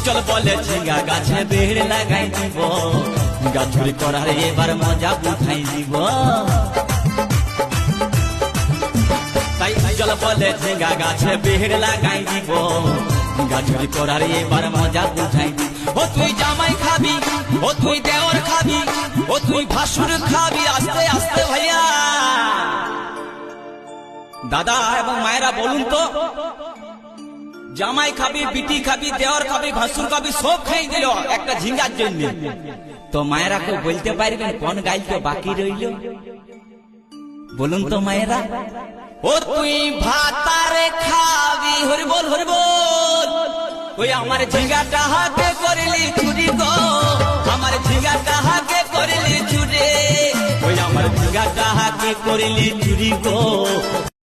চল বলে ঝিঙ্গা গাছে বেড় লাগাই দিব, গাছ চুরি করার এবার মজা উঠাই দিব। তাই চল বলে ঝিঙ্গা গাছে বেড় লাগাই দিব, গাছ চুরি করার এবার মজা উঠাই দিব। ও তুই জামাই খাবি, ও তুই দেওর খাবি, ও তুই ভাসুর খাবি, আস্তে আস্তে ভাইয়া। দাদা এবং মায়েরা বলুন তো, জামাই খাবি, বিটি খাবি, দেওর খাবি, ভাসুর খাবি, সব খাই দিল একটা ঝিঙ্গার জন্য। তো মায়েরা কেউ বলতে পারবেন কোন গাইলটা বাকি রইল? বলুন তো মায়েরা। ও তুই ভাতারে খাবি, হরি বল হরি বল। ওই আমার ঝিঙ্গাটা হাতে করলি চুরি গো, আমার ঝিঙ্গাটা হাতে করলি চুরি, ওই আমার ঝিঙ্গাটা হাতে করলি চুরি গো।